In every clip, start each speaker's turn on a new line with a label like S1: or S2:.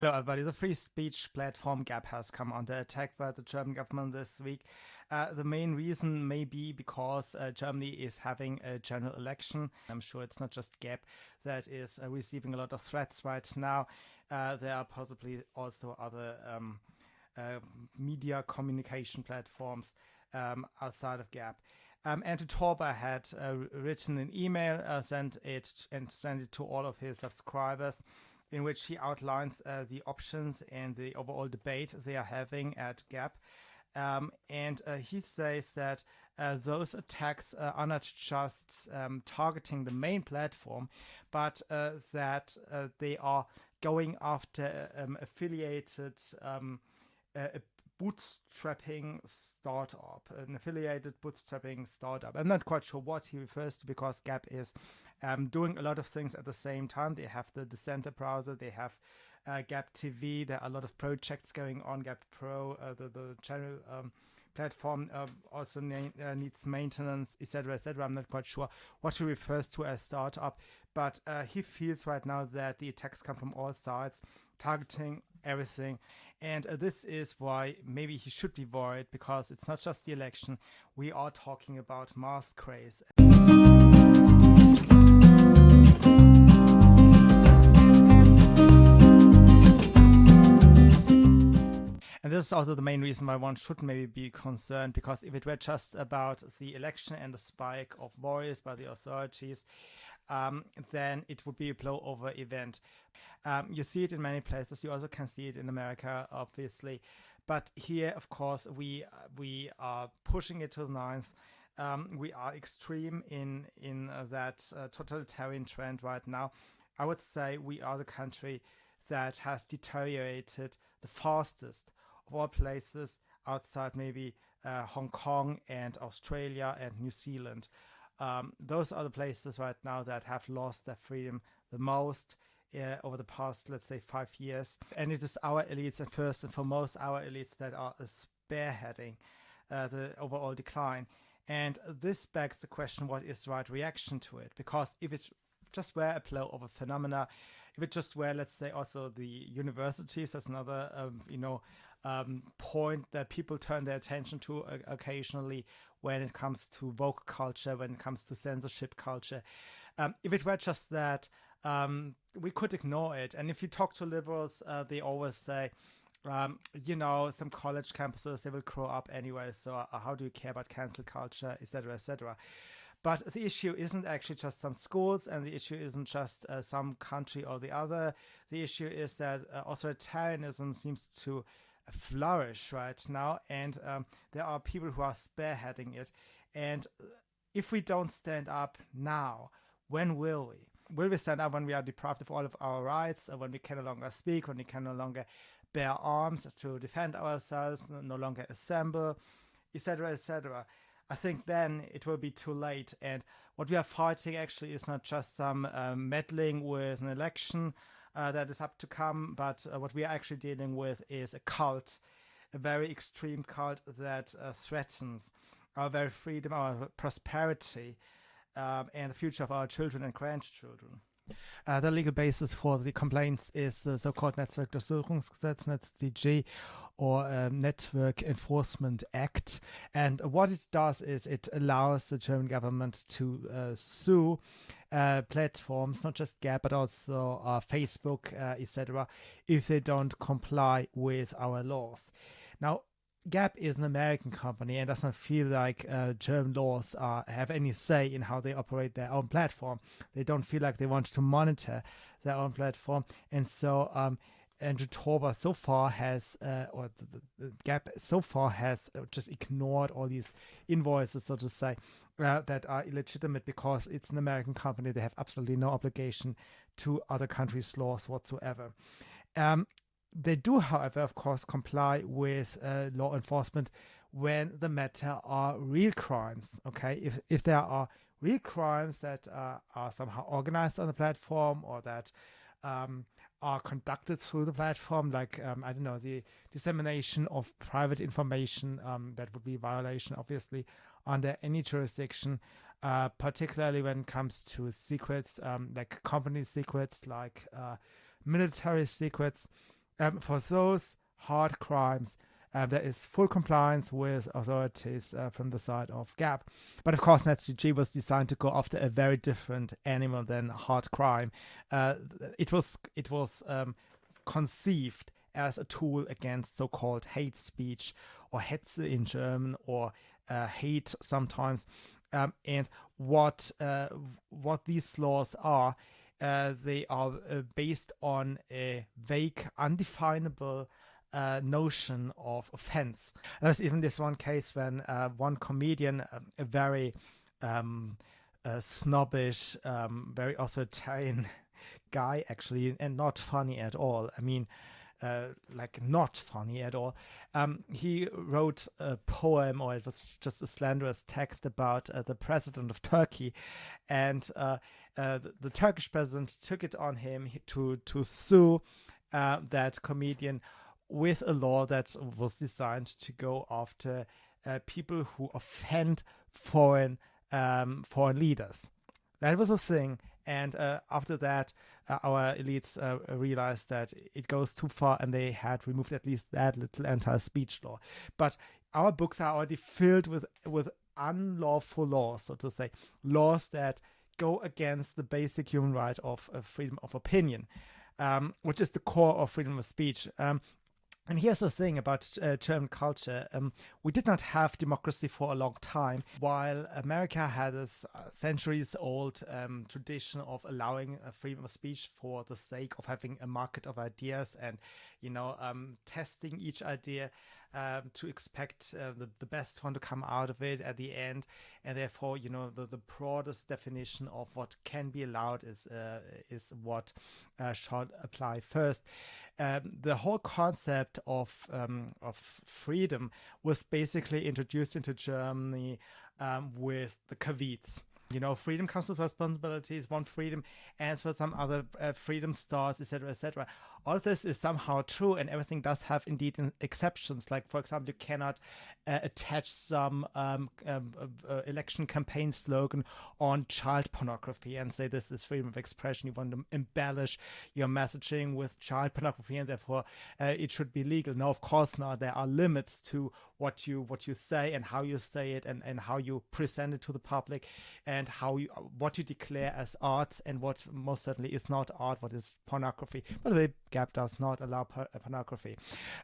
S1: Hello, everybody. The free speech platform Gap has come under attack by the German government this week. The main reason may be because Germany is having a general election. I'm sure it's not just Gap that is receiving a lot of threats right now. There are possibly also other uh, media communication platforms outside of Gap. Andrew Torber had written an email, sent it to all of his subscribers, in which he outlines the options and the overall debate they are having at Gap. And he says that those attacks are not just targeting the main platform, but that they are going after affiliated bootstrapping startup, an affiliated bootstrapping startup. I'm not quite sure what he refers to because Gap is doing a lot of things at the same time. They have the Dissenter browser, they have Gap TV, there are a lot of projects going on. Gap Pro, the channel platform also needs maintenance, etc., etc. I'm not quite sure what he refers to as startup, but he feels right now that the attacks come from all sides, targeting everything. And this is why maybe he should be worried, because it's not just the election. We are talking about mass craze. And this is also the main reason why one should maybe be concerned, because if it were just about the election and the spike of worries by the authorities, then it would be a blowover event. You see it in many places. You also can see it in America, obviously. But here, of course, we are pushing it to the nines. We are extreme in that totalitarian trend right now. I would say we are the country that has deteriorated the fastest of all places outside maybe Hong Kong and Australia and New Zealand. Those are the places right now that have lost their freedom the most over the past, let's say, 5 years. And it is our elites, and first and foremost, our elites that are spearheading the overall decline. And this begs the question, what is the right reaction to it? Because if it just were a blowover phenomena, if it just were, let's say, also the universities, that's another, point that people turn their attention to occasionally when it comes to woke culture, when it comes to censorship culture. If it were just that, we could ignore it. And if you talk to liberals, they always say, some college campuses, they will grow up anyway, so how do you care about cancel culture, etc., etc. But the issue isn't actually just some schools, and the issue isn't just some country or the other. The issue is that authoritarianism seems to flourish right now, and there are people who are spearheading it. And if we don't stand up now, when will we? Will we stand up when we are deprived of all of our rights, when we can no longer speak, when we can no longer bear arms to defend ourselves, no longer assemble, etc., etc.? I think then it will be too late. And what we are fighting actually is not just some meddling with an election that is up to come, but what we are actually dealing with is a cult, a very extreme cult that threatens our very freedom, our prosperity, and the future of our children and grandchildren. The legal basis for the complaints is the so-called Netzwerkdurchsuchungsgesetz, NetzDG, or Network Enforcement Act. And what it does is it allows the German government to sue platforms, not just Gap, but also Facebook, etc., if they don't comply with our laws. Now, Gap is an American company and does not feel like German laws have any say in how they operate their own platform. They don't feel like they want to monitor their own platform. And so Andrew Torber so far has, or the Gap so far has just ignored all these invoices, so to say, that are illegitimate because it's an American company. They have absolutely no obligation to other countries' laws whatsoever. They do, however, of course, comply with law enforcement when the matter are real crimes. Okay, if there are real crimes that are somehow organized on the platform, or that are conducted through the platform, like the dissemination of private information, that would be a violation, obviously, under any jurisdiction, particularly when it comes to secrets, like company secrets, like military secrets. For those hard crimes, there is full compliance with authorities from the side of GAP. But of course, NetCG was designed to go after a very different animal than hard crime. It was conceived as a tool against so-called hate speech, or Hetze in German, or hate sometimes. And what these laws are, they are based on a vague, undefinable notion of offense. There's even this one case when one comedian, a very snobbish, very authoritarian guy, actually, and not funny at all. I mean, like not funny at all. He wrote a poem, or it was just a slanderous text about the president of Turkey, and the Turkish president took it on him to sue that comedian with a law that was designed to go after people who offend foreign leaders. That was a thing. And after that, our elites realized that it goes too far, and they had removed at least that little anti-speech law. But our books are already filled with unlawful laws, so to say, laws that go against the basic human right of freedom of opinion, which is the core of freedom of speech. And here's the thing about German culture. We did not have democracy for a long time, while America had this centuries-old tradition of allowing freedom of speech for the sake of having a market of ideas and, testing each idea to expect the best one to come out of it at the end. And therefore, the broadest definition of what can be allowed is what should apply first. The whole concept of freedom was basically introduced into Germany with the Kavits. Freedom comes with responsibilities. One freedom ends with some other freedom starts, etc., etc. All of this is somehow true, and everything does have indeed exceptions. Like, for example, you cannot attach some election campaign slogan on child pornography and say this is freedom of expression. You want to embellish your messaging with child pornography, and therefore it should be legal. No, of course not. There are limits to what you say and how you say it, and how you present it to the public, and what you declare as art and what most certainly is not art, what is pornography. By the way, GAP does not allow pornography,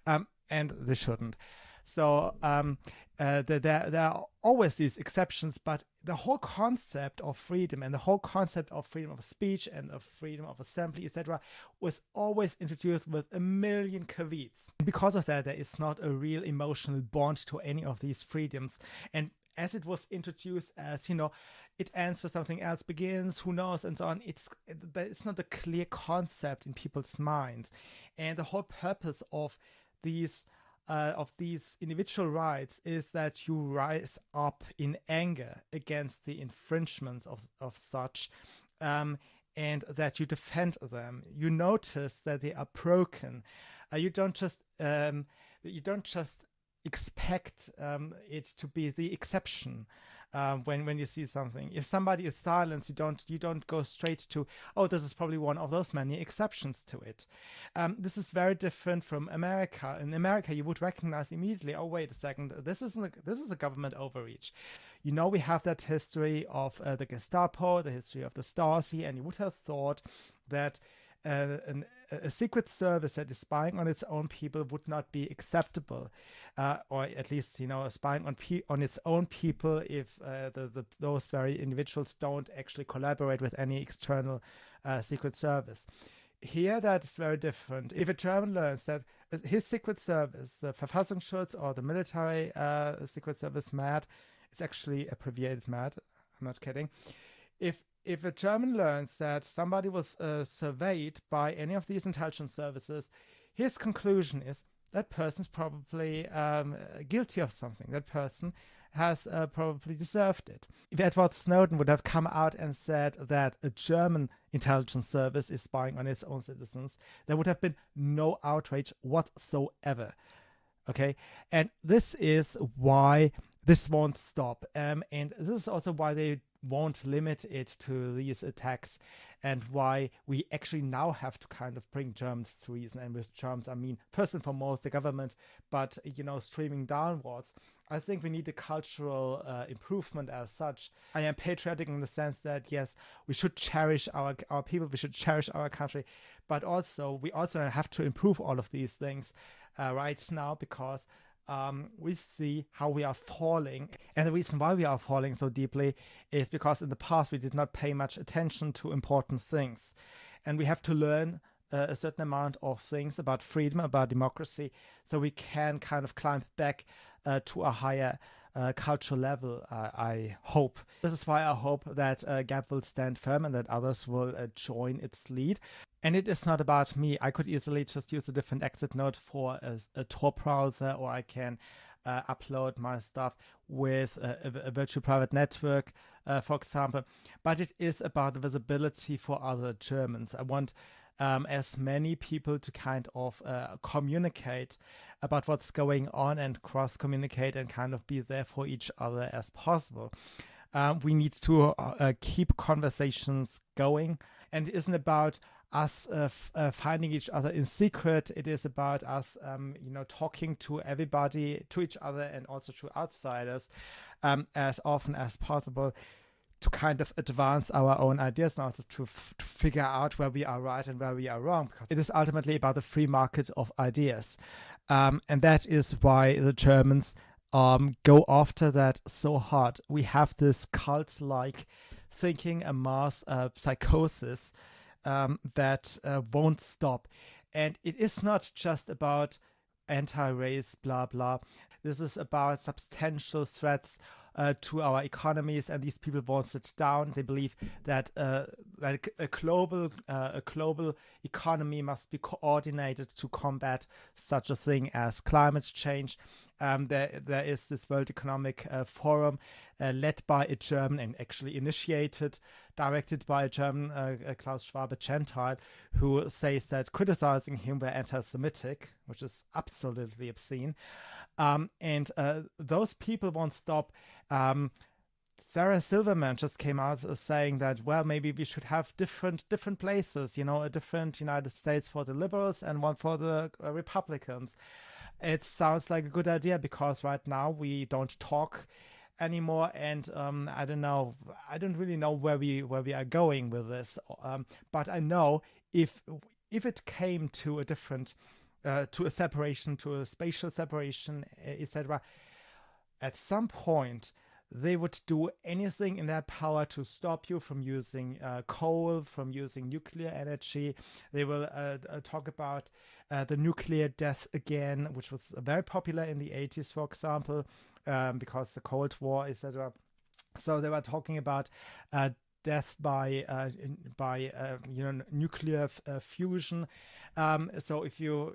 S1: and they shouldn't. So there are always these exceptions, but the whole concept of freedom and the whole concept of freedom of speech and of freedom of assembly, etc., was always introduced with a million caveats. Because of that, there is not a real emotional bond to any of these freedoms. And as it was introduced as, it ends with something else begins, who knows, and so on, it's not a clear concept in people's minds. And the whole purpose of these individual rights is that you rise up in anger against the infringements of such, and that you defend them. You notice that they are broken. You don't just expect it to be the exception. When you see something, if somebody is silenced, you don't go straight to, oh, this is probably one of those many exceptions to it. This is very different from America. In America, you would recognize immediately, oh, wait a second, this is a government overreach. We have that history of the Gestapo, the history of the Stasi, and you would have thought that a secret service that is spying on its own people would not be acceptable, or at least spying on its own people if those very individuals don't actually collaborate with any external secret service. Here, that is very different. If a German learns that his secret service, the Verfassungsschutz or the military secret service MAD, it's actually abbreviated MAD, I'm not kidding. If a German learns that somebody was surveyed by any of these intelligence services, his conclusion is that person's probably guilty of something. That person has probably deserved it. If Edward Snowden would have come out and said that a German intelligence service is spying on its own citizens, there would have been no outrage whatsoever. Okay? And this is why this won't stop. And this is also why they won't limit it to these attacks and why we actually now have to kind of bring Germans to reason. And with Germans, I mean, first and foremost, the government, but, streaming downwards. I think we need a cultural improvement as such. I am patriotic in the sense that, yes, we should cherish our people, we should cherish our country, but also we also have to improve all of these things right now, because we see how we are falling. And the reason why we are falling so deeply is because in the past we did not pay much attention to important things. And we have to learn a certain amount of things about freedom, about democracy, so we can kind of climb back to a higher cultural level, I hope. This is why I hope that GAP will stand firm and that others will join its lead. And it is not about me. I could easily just use a different exit node for a Tor browser, or I can upload my stuff with a virtual private network, for example. But it is about the visibility for other Germans. I want as many people to kind of communicate about what's going on and cross-communicate and kind of be there for each other as possible. We need to keep conversations going, and it isn't about us finding each other in secret. It is about us, talking to everybody, to each other, and also to outsiders as often as possible, to kind of advance our own ideas and also to figure out where we are right and where we are wrong, because it is ultimately about the free market of ideas. And that is why the Germans go after that so hard. We have this cult-like thinking, a mass psychosis that won't stop. And it is not just about anti-race, blah, blah. This is about substantial threats to our economies, and these people won't sit down. They believe that like a global economy must be coordinated to combat such a thing as climate change. There is this World Economic Forum led by a German, and actually directed by a German, Klaus Schwab, a Gentile, who says that criticizing him were anti-Semitic, which is absolutely obscene. And those people won't stop. Sarah Silverman just came out saying that, well, maybe we should have different places, a different United States for the liberals and one for the Republicans. It sounds like a good idea, because right now we don't talk anymore, and I don't really know where we are going with this. But I know if it came to a different to a separation, to a spatial separation, etc., at some point they would do anything in their power to stop you from using coal, from using nuclear energy. They will talk about the nuclear death again, which was very popular in the 80s, for example, because the Cold War, etc. So they were talking about death by nuclear fusion. So if you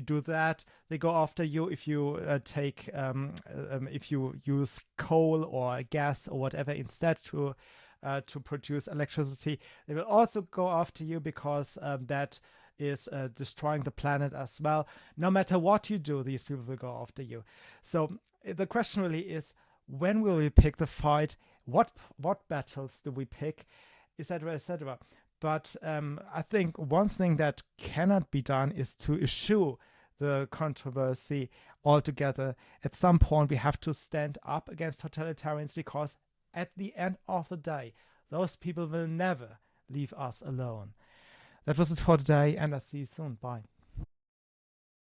S1: do that, they go after you. If you if you use coal or gas or whatever instead to produce electricity, they will also go after you, because that is destroying the planet as well. No matter what you do, these people will go after you. So the question really is, when will we pick the fight? What battles do we pick, etc., etc.? But I think one thing that cannot be done is to eschew the controversy altogether. At some point, we have to stand up against totalitarians, because at the end of the day, those people will never leave us alone. That was it for today, and I'll see you soon. Bye.